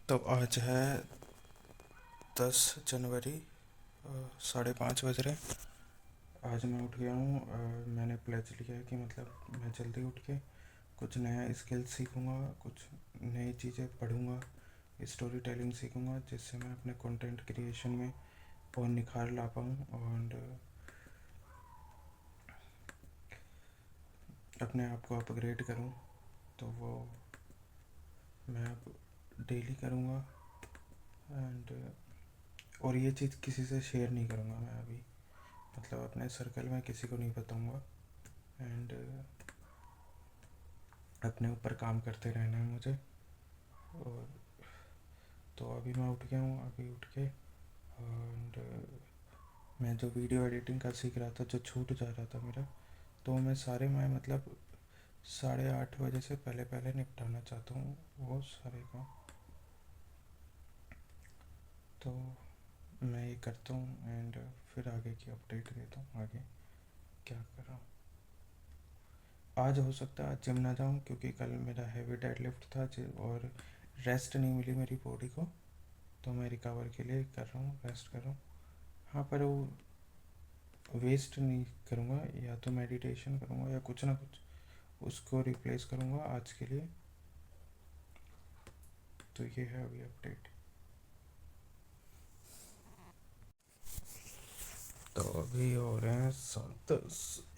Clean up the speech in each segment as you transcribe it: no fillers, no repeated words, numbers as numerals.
तो आज है 10 जनवरी, 5:30 बज रहे। आज मैं उठ गया हूँ। मैंने प्लेज लिया है कि मतलब मैं जल्दी उठ के कुछ नया स्किल सीखूँगा, कुछ नई चीज़ें पढ़ूँगा, स्टोरी टेलिंग सीखूँगा, जिससे मैं अपने कंटेंट क्रिएशन में और निखार ला पाऊँ और अपने आप को अपग्रेड करूँ। तो वो मैं अब डेली करूँगा। एंड और ये चीज़ किसी से शेयर नहीं करूँगा मैं अभी, मतलब अपने सर्कल में किसी को नहीं बताऊँगा। एंड अपने ऊपर काम करते रहना है मुझे। और तो अभी मैं उठ गया हूँ, अभी उठ के एंड मैं जो वीडियो एडिटिंग का सीख रहा था, जो छूट जा रहा था मेरा, तो मैं मतलब 8:30 बजे से पहले पहले निपटाना चाहता हूँ वो सारे काम। तो मैं ये करता हूँ एंड फिर आगे की अपडेट देता हूँ, आगे क्या कर रहा हूँ। आज हो सकता है आज जिम ना जाऊँ, क्योंकि कल मेरा हैवी डेड लिफ्ट था और रेस्ट नहीं मिली मेरी बॉडी को। तो मैं रिकवर के लिए कर रहा हूँ, रेस्ट कर रहा हूँ। हाँ, पर वो वेस्ट नहीं करूँगा, या तो मेडिटेशन करूँगा या कुछ ना कुछ उसको रिप्लेस करूँगा आज के लिए। तो ये है अभी अपडेट। तो अभी हो रहे हैं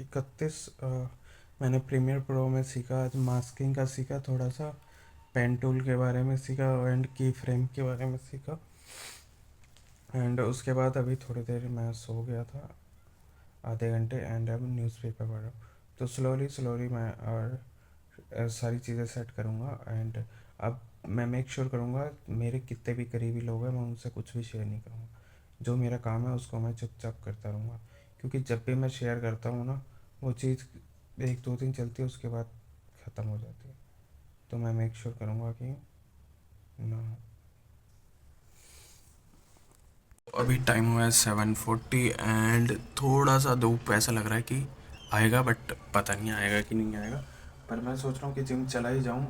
31। मैंने प्रीमियर प्रो में सीखा, आज मास्किंग का सीखा, थोड़ा सा पेन टूल के बारे में सीखा एंड की फ्रेम के बारे में सीखा। एंड उसके बाद अभी थोड़ी देर मैं सो गया था, आधे घंटे, एंड अब न्यूज़पेपर पढ़ रहा हूँ। तो स्लोली स्लोली मैं और सारी चीज़ें सेट करूँगा। एंड अब मैं मेक श्योर करूँगा मेरे कितने भी करीबी लोग हैं मैं उनसे कुछ भी शेयर नहीं करूँगा। जो मेरा काम है उसको मैं चुपचाप करता रहूँगा, क्योंकि जब भी मैं शेयर करता हूँ ना, वो चीज़ 1-2 दिन चलती है, उसके बाद ख़त्म हो जाती है। तो मैं मेक श्योर करूँगा कि ना। अभी टाइम हुआ है 7:40 एंड थोड़ा सा धूप ऐसा लग रहा है कि आएगा, बट पता नहीं आएगा कि नहीं आएगा। पर मैं सोच रहा हूँ कि जिम चला ही जाऊँ।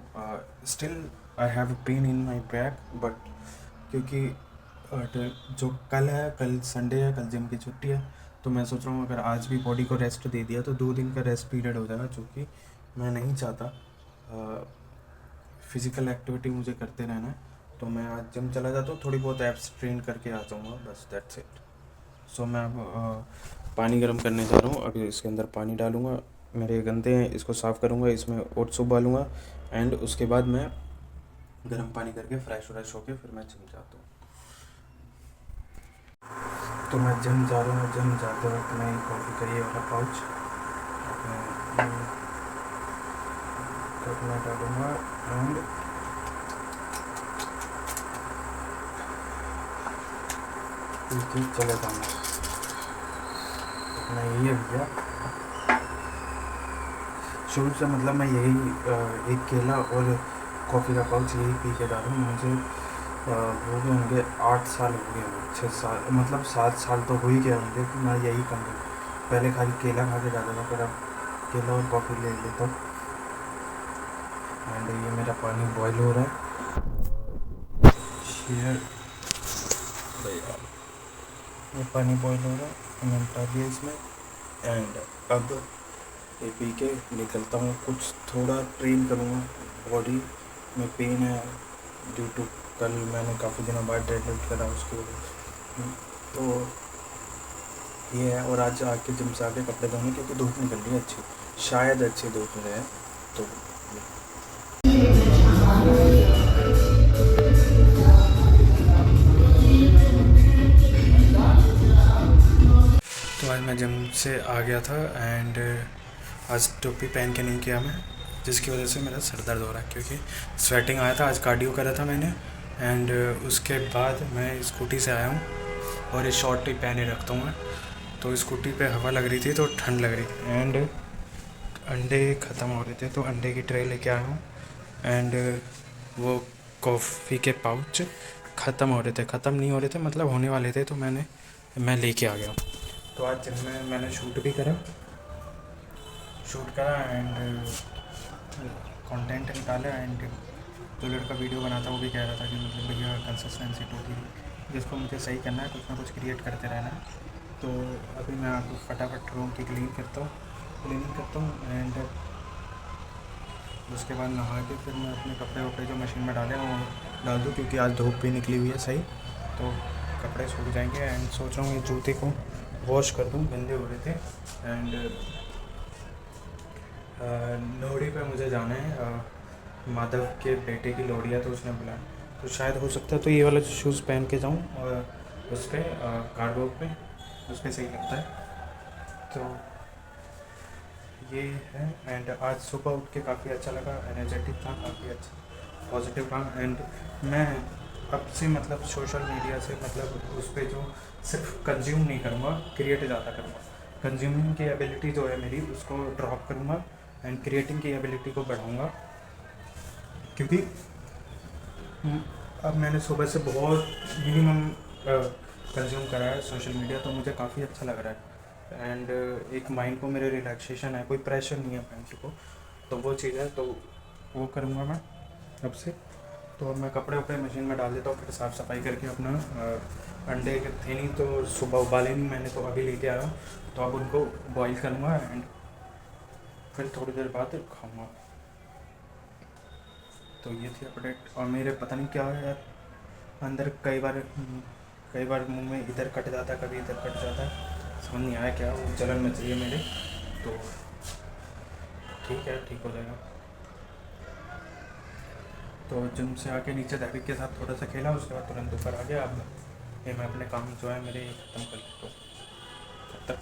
Still I have pain in my back, but क्योंकि जो कल है, कल संडे है, कल जिम की छुट्टी है, तो मैं सोच रहा हूँ अगर आज भी बॉडी को रेस्ट दे दिया तो 2 दिन का रेस्ट पीरियड हो जाएगा, जो कि मैं नहीं चाहता। फिज़िकल एक्टिविटी मुझे करते रहना है। तो मैं आज जिम चला जाता हूँ, थोड़ी बहुत एप्स ट्रेन करके आ जाऊँगा, बस दैट्स इट। सो मैं अब पानी गर्म करने जा रहा हूँ। अभी इसके अंदर पानी डालूँगा, मेरे गंदे हैं इसको साफ़ करूँगा, इसमें ओट्स उबालूँगा एंड उसके बाद मैं गर्म पानी करके फ्रेश व्रेश होके फिर मैं जिम जाता हूँ। तो मैं जिम जा रहा हूँ। जिम जाते वक्त मैं कॉफ़ी का ये वाला पाउच अपने डालूँगा एंड चले जाऊँगा। अपना यही है भैया, शुरू से मतलब मैं यही एक केला और कॉफ़ी का पाउच यही पी के डालूँ। मुझे हो गए होंगे 8 साल हो गए होंगे, 6 साल, मतलब 7 साल तो हो ही गए होंगे कि मैं यही करूँ। पहले खाली केला खा के जाता था, फिर अब केला और कॉफ़ी ले लेता हूँ। एंड ये मेरा पानी बॉयल हो रहा है। शेयर ये पानी बॉयल हो रहा है, मैंने डाल दिया इसमें। एंड अब ये पी के निकलता हूँ। कुछ थोड़ा ट्रेन करूँगा, बॉडी में पेन है ड्यू टू कल मैंने काफ़ी दिनों बाद डेड लिफ्ट करा उसकी वजह से। तो ये है। और आज आके जिम से आके कपड़े धोने, क्योंकि धूप निकल रही है अच्छी, शायद अच्छी धूप है। तो आज मैं जिम से आ गया था एंड आज टोपी पहन के नहीं किया मैं, जिसकी वजह से मेरा सर दर्द हो रहा है, क्योंकि स्वेटिंग आया था। आज कार्डियो करा था मैंने एंड उसके बाद मैं स्कूटी से आया हूँ और ये शॉर्ट ही पहने रखता हूँ मैं। तो स्कूटी पे हवा लग रही थी तो ठंड लग रही थी एंड अंडे ख़त्म हो रहे थे, तो अंडे की ट्रे लेके आया हूँ। एंड वो कॉफ़ी के पाउच ख़त्म हो रहे थे, ख़त्म नहीं हो रहे थे मतलब होने वाले थे, तो मैं लेके आ गया। तो आज जिम में मैंने शूट करा एंड कंटेंट निकाला। एंड जो लड़का वीडियो बनाता वो भी कह रहा था कि मतलब भैया कंसिस्टेंसी टूटी हुई, जिसको मुझे सही करना है, कुछ ना कुछ क्रिएट करते रहना है। तो अभी मैं आपको फटाफट रूम की क्लीनिंग करता हूँ एंड उसके बाद नहा के फिर मैं अपने कपड़े वपड़े जो मशीन में डाले वो डाल दूँ, क्योंकि आज धूप भी निकली हुई है सही, तो कपड़े सूख जाएंगे। एंड सोच रहा हूँ ये जूते को वॉश कर दूँ, गंदे हो रहे थे। एंड लोहड़ी पे मुझे जाना है, माधव के बेटे की लोहड़ी है तो उसने बुलाया, तो शायद हो सकता है तो ये वाला शूज़ पहन के जाऊँ और उस पर कार्डबोर्ड पे उस पर सही लगता है। तो ये है। एंड आज सुबह उठ के काफ़ी अच्छा लगा, एनर्जेटिक था, काफ़ी अच्छा पॉजिटिव था। एंड मैं अब से मतलब सोशल मीडिया से मतलब उस पर जो सिर्फ कंज्यूम नहीं करूँगा, क्रिएट ज़्यादा करूँगा। कंज्यूमिंग की एबिलिटी जो है मेरी उसको ड्रॉप करूँगा एंड क्रिएटिंग की एबिलिटी को बढ़ाऊँगा, क्योंकि अब मैंने सुबह से बहुत मिनिमम कंज्यूम करा है सोशल मीडिया, तो मुझे काफ़ी अच्छा लग रहा है। एंड एक माइंड को मेरे रिलैक्सेशन है, कोई प्रेशर नहीं है माइंड को, तो वो चीज़ है, तो वो करूँगा मैं अब से। तो अब मैं कपड़े वपड़े मशीन में डाल देता हूँ, फिर साफ़ सफाई करके अपना अंडे थे नहीं तो सुबह उबाले नहीं मैंने, तो अभी लेके आया हूँ, तो अब उनको बॉईल करूँगा एंड फिर थोड़ी देर बाद खाऊँगा। तो ये थी अपडेट। और मेरे पता नहीं क्या है यार, अंदर कई बार मुंह में इधर कट जाता है, कभी इधर कट जाता है, समझ नहीं आया क्या, वो जलन मच रही है मेरे। तो ठीक है, ठीक हो जाएगा। तो जिम से आके नीचे दैविक के साथ थोड़ा सा खेला, उसके बाद तुरंत ऊपर आ गया। अब ये मैं अपने काम जो है मेरे ख़त्म कर लेता हूँ तब तक।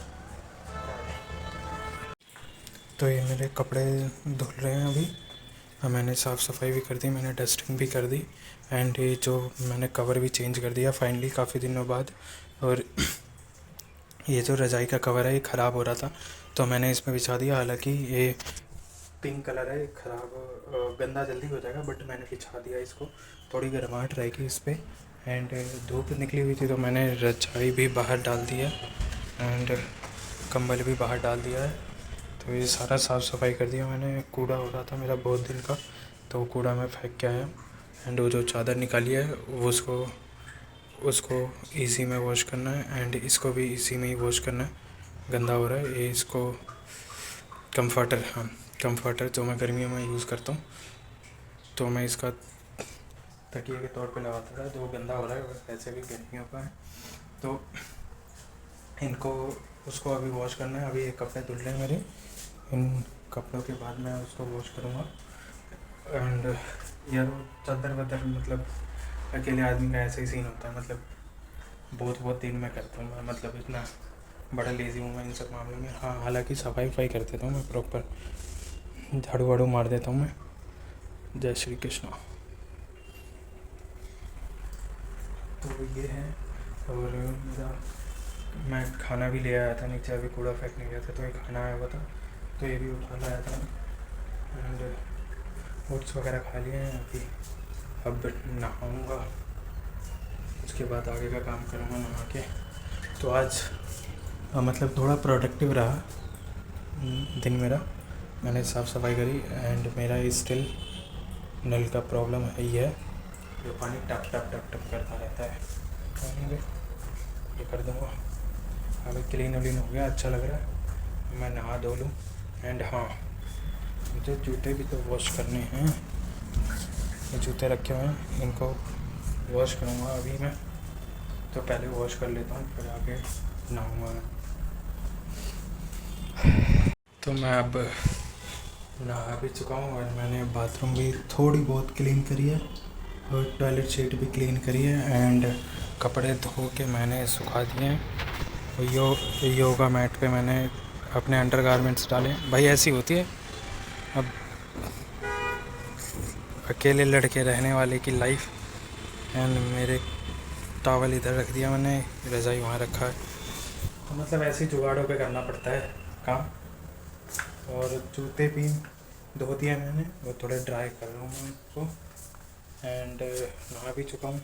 तो ये मेरे कपड़े धुल रहे हैं अभी। मैंने साफ़ सफाई भी कर दी, मैंने डस्टिंग भी कर दी एंड ये जो मैंने कवर भी चेंज कर दिया फाइनली काफ़ी दिनों बाद। और ये जो रज़ाई का कवर है ये ख़राब हो रहा था, तो मैंने इसमें बिछा दिया। हालांकि ये पिंक कलर है, ख़राब गंदा जल्दी हो जाएगा, बट मैंने बिछा दिया इसको, थोड़ी गर्माहट रहेगी इस पर। एंड धूप निकली हुई थी तो मैंने रज़ाई भी बाहर डाल दी है एंड कंबल भी बाहर डाल दिया है। तो ये सारा साफ़ सफाई कर दिया मैंने। कूड़ा हो रहा था मेरा बहुत दिन का, तो कूड़ा मैं फेंक के आया। एंड वो जो चादर निकाली है वो उसको इसी में वॉश करना है एंड इसको भी इसी में ही वॉश करना है, गंदा हो रहा है ये। इसको कंफर्टर, हाँ कंफर्टर जो मैं गर्मियों में यूज़ करता हूँ, तो मैं इसका तकिए के तौर पे लगाता था, जो गंदा हो रहा है वैसे भी गर्मियों का है। तो इनको उसको अभी वॉश करना है। अभी ये कपड़े धुल रहे हैं मेरे, इन कपड़ों के बाद मैं उसको वॉश करूँगा। एंड यार चादर वादर मतलब अकेले आदमी का ऐसा ही सीन होता है, मतलब बहुत दिन में करता हूँ मैं, मतलब इतना बड़ा लेज़ी हूँ मैं इन सब मामलों में। हाँ हालांकि सफाई वफाई कर देता हूँ मैं, प्रॉपर झाड़ू वाड़ू मार देता हूँ मैं। जय श्री कृष्ण। तो ये है। और मेरा मैं खाना भी ले आया था नीचे, अभी कूड़ा फेंकने गया था तो ये खाना आया हुआ था, तो ये भी उठा लाया था। एंड ओट्स वगैरह खा लिए हैं अभी। अब नहाऊँगा, उसके बाद आगे का काम करूँगा नहा के। तो आज मतलब थोड़ा प्रोडक्टिव रहा दिन मेरा। मैंने साफ़ सफाई करी एंड मेरा स्टिल नल का प्रॉब्लम है ही है, जो पानी टप टप टप टप करता रहता है। तो ये कर दूँगा। अभी क्लीन व्लीन हो गया, अच्छा लग रहा है, मैं नहा धो लूँ। एंड हाँ मुझे जूते भी तो वॉश करने हैं, ये जूते रखे हुए हैं इनको वॉश करूँगा अभी मैं। तो पहले वॉश कर लेता हूँ फिर आगे नहाऊँगा मैं। तो मैं अब नहा भी चुका हूँ और मैंने बाथरूम भी थोड़ी बहुत क्लीन करी है और टॉयलेट सीट भी क्लीन करी है एंड कपड़े धो के मैंने सुखा दिए हैं। योगा मैट पे मैंने अपने अंडरगारमेंट्स डाले। भाई ऐसी होती है अब अकेले लड़के रहने वाले की लाइफ। एंड मेरे टॉवल इधर रख दिया मैंने, रज़ाई वहाँ रखा है, तो मतलब ऐसे ही जुगाड़ों पे करना पड़ता है काम। और जूते भी धो दिए मैंने, वो थोड़े ड्राई कर रहा हूँ मैं उसको। एंड नहा भी चुका हूँ।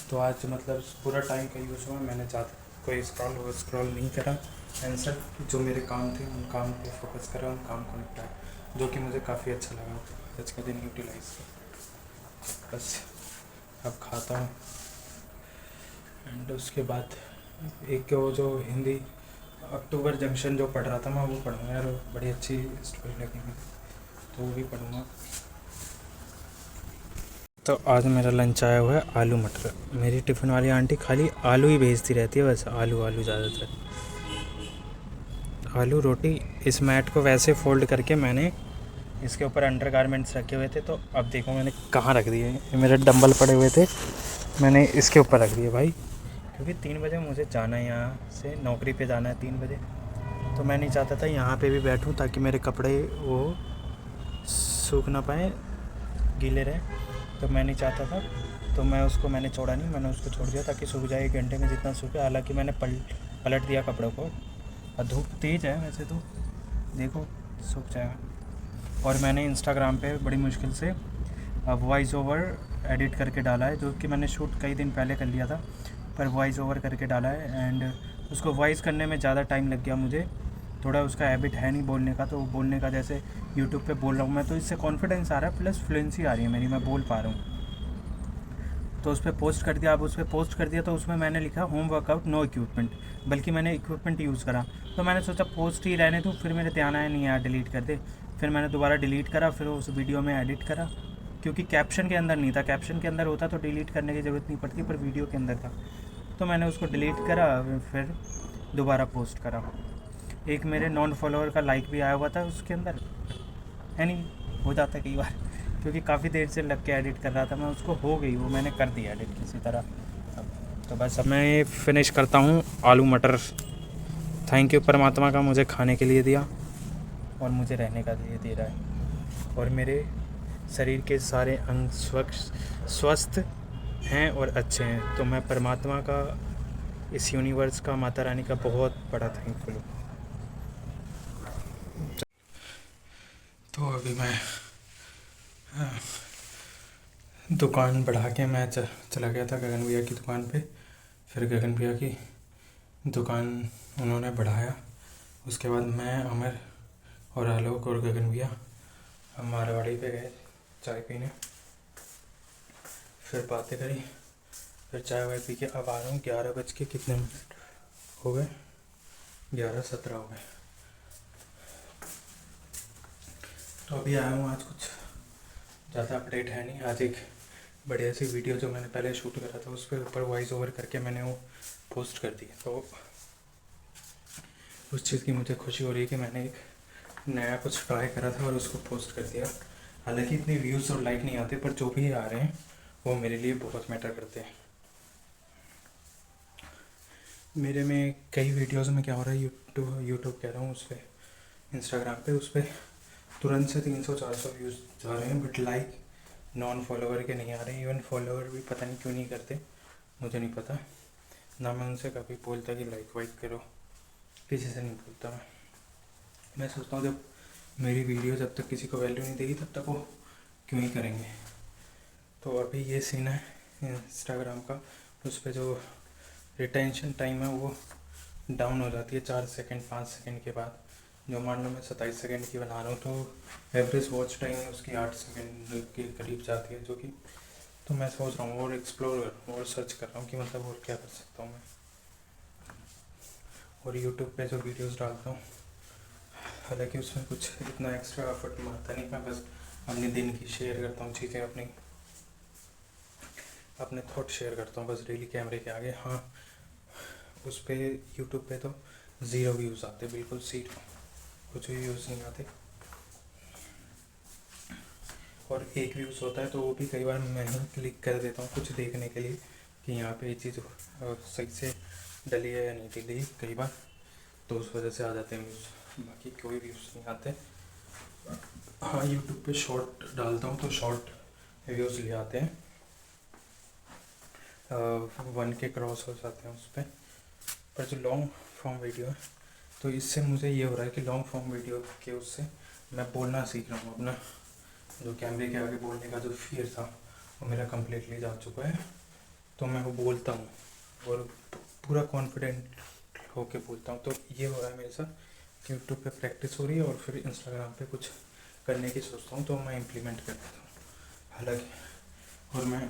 तो आज मतलब पूरा टाइम का यूज़ हुआ, मैंने ज़्यादा कोई स्क्रॉल नहीं करा एंड सिर्फ जो मेरे काम थे उन काम पे फोकस करा, उन काम को निपटाया, जो कि मुझे काफ़ी अच्छा लगा आज का दिन यूटिलाइज किया। बस अब खाता हूँ। एंड उसके बाद एक वो जो हिंदी अक्टूबर जंक्शन जो पढ़ रहा था मैं, वो पढ़ूँगा यार, बड़ी अच्छी स्टोरी लगी मुझे, तो वो भी पढ़ूँगा। तो आज मेरा लंच आया हुआ है आलू मटर। मेरी टिफ़िन वाली आंटी खाली आलू ही भेजती रहती है, बस आलू आलू ज़्यादातर, आलू रोटी। इस मैट को वैसे फ़ोल्ड करके मैंने इसके ऊपर अंडर गारमेंट्स रखे हुए थे, तो अब देखो मैंने कहाँ रख दिए। ये मेरे डंबल पड़े हुए थे, मैंने इसके ऊपर रख दिए भाई, क्योंकि 3 बजे मुझे जाना है, यहाँ से नौकरी पे जाना है 3 बजे। तो मैं नहीं चाहता था यहाँ पे भी बैठूँ ताकि मेरे कपड़े वो सूख ना पाए, गीले रहे, तो मैं नहीं चाहता था। तो मैंने छोड़ा नहीं, मैंने उसको छोड़ दिया ताकि सूख जाए 1 घंटे में जितना सूखे। हालांकि मैंने पलट दिया कपड़ों को, और धूप तेज़ है वैसे तो, देखो सूख जाएगा। और मैंने इंस्टाग्राम पे बड़ी मुश्किल से वॉइस ओवर एडिट करके डाला है, जो कि मैंने शूट कई दिन पहले कर लिया था, पर वॉइस ओवर करके डाला है। एंड उसको वॉइस करने में ज़्यादा टाइम लग गया मुझे, थोड़ा उसका हैबिट है नहीं बोलने का, तो बोलने का जैसे यूट्यूब पे बोल रहा हूँ मैं, तो इससे कॉन्फिडेंस आ रहा है, प्लस फ्लुएंसी आ रही है मेरी, मैं बोल पा रहा हूँ। तो उस पर पोस्ट कर दिया। अब उस पर पोस्ट कर दिया तो उसमें मैंने लिखा होम वर्कआउट नो इक्विपमेंट, बल्कि मैंने इक्विपमेंट यूज़ करा। तो मैंने सोचा पोस्ट ही रहने दूँ, फिर मेरे ध्यान आया नहीं यार डिलीट कर दे। फिर मैंने दोबारा डिलीट करा, फिर उस वीडियो में एडिट करा, क्योंकि कैप्शन के अंदर नहीं था। कैप्शन के अंदर होता तो डिलीट करने की ज़रूरत नहीं पड़ती, पर वीडियो के अंदर था, तो मैंने उसको डिलीट करा, फिर दोबारा पोस्ट करा। एक मेरे नॉन फॉलोअर का लाइक भी आया हुआ था उसके अंदर, है नहीं, हो जाता है कई बार, क्योंकि काफ़ी देर से लग के एडिट कर रहा था मैं उसको, हो गई वो, मैंने कर दिया एडिट किसी तरह। तो बस अब मैं फिनिश करता हूँ आलू मटर। थैंक यू परमात्मा का, मुझे खाने के लिए दिया और मुझे रहने का लिए दे रहा है, और मेरे शरीर के सारे अंग स्वस्थ हैं और अच्छे हैं। तो मैं परमात्मा का, इस यूनिवर्स का, माता रानी का बहुत बड़ा थैंकफुल हूँ। तो अभी मैं दुकान बढ़ा के मैं चला गया था गगन भैया की दुकान पे। फिर गगन भैया की दुकान उन्होंने बढ़ाया, उसके बाद मैं, अमर और आलोक और गगन भैया हम मारवाड़ी पे गए चाय पीने। फिर बातें करी, फिर चाय वाय पी के अब आ रहा हूँ। 11 बज के कितने मिनट हो गए, 11:17 हो गए। तो अभी आया हूँ। आज कुछ ज़्यादा अपडेट है नहीं। आज एक बढ़िया सी वीडियो जो मैंने पहले शूट करा था उस पर ऊपर वॉइस ओवर करके मैंने वो पोस्ट कर दी। तो उस चीज़ की मुझे खुशी हो रही है कि मैंने एक नया कुछ ट्राई करा था और उसको पोस्ट कर दिया। हालांकि इतने व्यूज़ और लाइक नहीं आते, पर जो भी आ रहे हैं वो मेरे लिए बहुत मैटर करते हैं। मेरे में कई वीडियोज़ में क्या हो रहा है, यूट्यूब कह रहा हूँ, उस पर इंस्टाग्राम पे, उस पर तुरंत से 300-400 व्यूज़ जा रहे हैं, बट लाइक नॉन फॉलोवर के नहीं आ रहे। इवन फॉलोवर भी पता नहीं क्यों नहीं करते, मुझे नहीं पता ना। मैं उनसे कभी बोलता कि लाइक वाइक करो, किसी से नहीं बोलता मैं सोचता हूँ जब मेरी वीडियो जब तक किसी को वैल्यू नहीं देगी तब तक वो क्यों ही करेंगे। तो अभी ये सीन है इंस्टाग्राम का, उस पर जो रिटेंशन टाइम है वो डाउन हो जाती है 4 सेकंड 5 सेकंड के बाद। जो मान लो मैं 27 सेकंड की बना रहा हूँ, तो एवरेज वॉच टाइम उसकी 8 सेकंड के करीब जाती है, जो कि, तो मैं सोच रहा हूँ और एक्सप्लोर और सर्च कर रहा हूँ कि मतलब और क्या कर सकता हूँ मैं। और यूट्यूब पे जो वीडियोस डालता हूँ, हालांकि उसमें कुछ इतना एक्स्ट्रा एफर्ट मारता नहीं, मैं बस अपने दिन की शेयर करता हूँ चीज़ें, अपने थॉट शेयर करता हूँ बस डेली कैमरे के आगे। हाँ, उस पर यूट्यूब पे तो 0 व्यूज़ आते, बिल्कुल सीट, कुछ भी व्यूज़ नहीं आते। और 1 व्यूज़ होता है तो वो भी कई बार मैं ही क्लिक कर देता हूँ कुछ देखने के लिए कि यहाँ पे ये चीज़ सही से डली है या नहीं डली, कई बार, तो उस वजह से आ जाते हैं व्यूज़, बाकी कोई व्यूज़ नहीं आते। हाँ, यूट्यूब पे शॉर्ट डालता हूँ तो शॉर्ट व्यूज़ ले आते हैं, 1K क्रॉस हो जाते हैं उस पर जो लॉन्ग फॉर्म वीडियो है, तो इससे मुझे ये हो रहा है कि लॉन्ग फॉर्म वीडियो के उससे मैं बोलना सीख रहा हूँ। अपना जो कैमरे के आगे बोलने का जो फियर था वो मेरा कम्प्लीटली जा चुका है, तो मैं वो बोलता हूँ और पूरा कॉन्फिडेंट होके बोलता हूँ। तो ये हो रहा है मेरे साथ कि यूट्यूब पे प्रैक्टिस हो रही है और फिर इंस्टाग्राम पे कुछ करने की सोचता हूँ, तो मैं इम्प्लीमेंट कर देता हूँ। हालांकि और मैं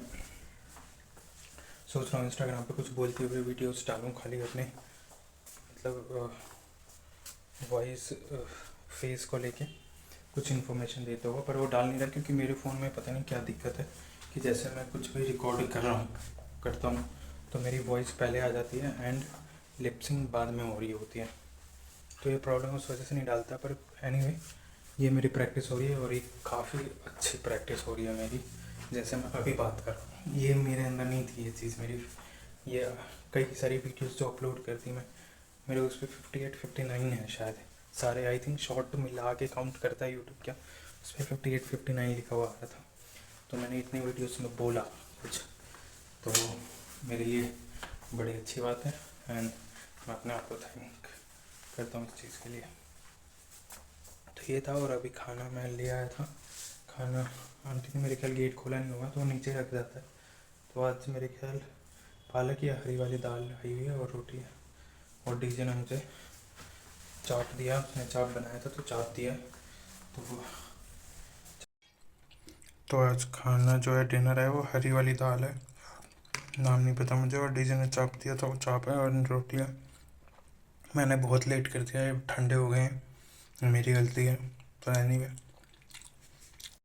सोच रहा हूँ इंस्टाग्राम पे कुछ बोलते हुए वीडियोस डालूँ, खाली अपने मतलब वॉइस फेस को लेके कुछ इन्फॉर्मेशन देता होगा, पर वो डाल नहीं रहा क्योंकि मेरे फ़ोन में पता नहीं क्या दिक्कत है कि जैसे मैं कुछ भी रिकॉर्ड करता हूँ तो मेरी वॉइस पहले आ जाती है एंड लिपसिंग बाद में हो रही होती है। तो ये प्रॉब्लम उस वजह से नहीं डालता, पर एनीवे ये मेरी प्रैक्टिस हो रही है और ये काफ़ी अच्छी प्रैक्टिस हो रही है मेरी। जैसे मैं अभी बात कर रहा हूँ, ये मेरे अंदर नहीं थी ये चीज़ मेरी। ये कई सारी वीडियोस जो अपलोड करती मैं, मेरे उस पर 58-59 है शायद सारे, आई थिंक शॉर्ट मिला के काउंट करता है यूट्यूब क्या, उस पर 58-59 लिखा हुआ आ रहा था। तो मैंने इतनी वीडियोस में बोला कुछ, तो मेरे लिए बड़ी अच्छी बात है एंड मैं अपने आप को थैंक करता हूँ इस चीज़ के लिए। तो ये था। और अभी खाना मैं ले आया था, खाना आंटी ने मेरे ख्याल गेट खोला नहीं होगा तो वो नीचे रख जाता है। तो आज मेरे ख्याल पालक या हरी वाली दाल आई हुई है और रोटी है, और डीजे ने मुझे चाट दिया, उसने चाट बनाया था तो चाट दिया। तो आज खाना जो है डिनर है वो हरी वाली दाल है, नाम नहीं पता मुझे, और डीजे ने चाप दिया था वो चाप है और रोटी है। मैंने बहुत लेट कर दिया है, ठंडे हो गए हैं, मेरी गलती है। तो एनीवे